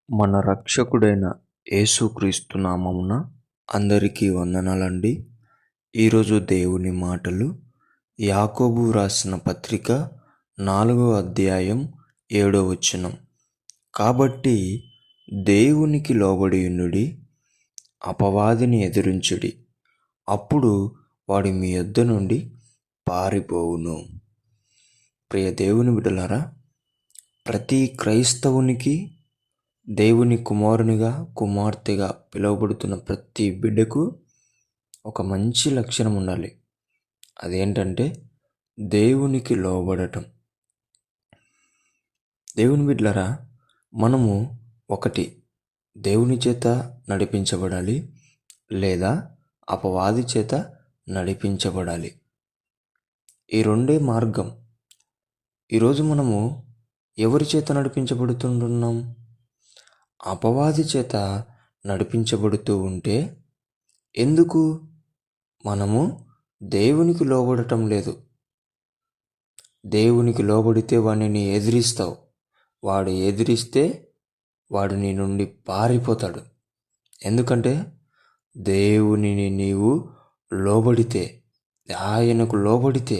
మన రక్షకుడైన యేసుక్రీస్తు నామమున అందరికీ వందనాలండి. ఈరోజు దేవుని మాటలు యాకోబు రాసిన పత్రిక 4వ అధ్యాయం 7వ వచనం. కాబట్టి దేవునికి లోబడియుండుడి, అపవాదిని ఎదిరించుడి, అప్పుడు వాడు మీ యొద్ద నుండి పారిపోవును. ప్రియ దేవుని బిడ్డలారా, ప్రతి క్రైస్తవునికి, దేవుని కుమారునిగా కుమార్తెగా పిలువబడుతున్న ప్రతి బిడ్డకు ఒక మంచి లక్షణం ఉండాలి. అదేంటంటే దేవునికి లోబడటం. దేవుని బిడ్డలారా, మనము ఒకటి దేవుని చేత నడిపించబడాలి, లేదా అపవాది చేత నడిపించబడాలి. ఈ రెండే మార్గం. ఈరోజు మనము ఎవరి చేత నడిపించబడుతుంటున్నాం? అపవాది చేత నడిపించబడుతూ ఉంటే ఎందుకు మనము దేవునికి లోబడటం లేదు? దేవునికి లోబడితే వాడిని ఎదిరిస్తావు. వాడు ఎదిరిస్తే వాడు నీ నుండి పారిపోతాడు. ఎందుకంటే దేవునిని నీవు లోబడితే, ఆయనకు లోబడితే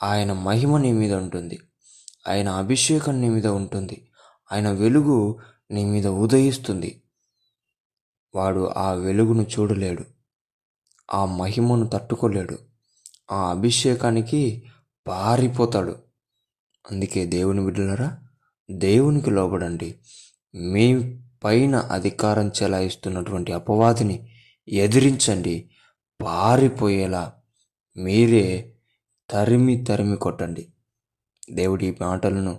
ఆయన మహిమ నీ మీద ఉంటుంది, ఆయన అభిషేకం నీ మీద ఉంటుంది, ఆయన వెలుగు నీ మీద ఉదయిస్తుంది. వాడు ఆ వెలుగును చూడలేడు, ఆ మహిమను తట్టుకోలేడు, ఆ అభిషేకానికి పారిపోతాడు. అందుకే దేవుని బిడ్డలారా, దేవునికి లోబడండి. మీ పైన అధికారం చెలాయిస్తున్నటువంటి అపవాదిని ఎదిరించండి. పారిపోయేలా మీరే తరిమి కొట్టండి. దేవుడి మాటలను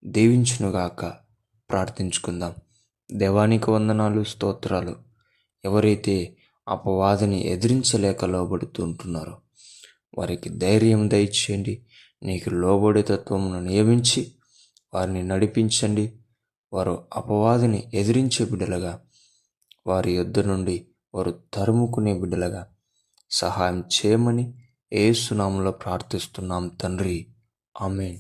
దీవించునుగాక. ప్రార్థించుకుందాం. దేవానికి వందనాలు, స్తోత్రాలు. ఎవరైతే అపవాదిని ఎదిరించలేక లోబడుతూ ఉంటున్నారో వారికి ధైర్యం దయచేయండి. నీకు లోబడే తత్వమును నియమించి వారిని నడిపించండి. వారు అపవాదిని ఎదిరించే బిడ్డలుగా, వారి యొద్ద నుండి వారు తరుముకునే బిడ్డలుగా సహాయం చేయమని యేసు నామములో ప్రార్థిస్తున్నాం తండ్రి. ఆమేన్.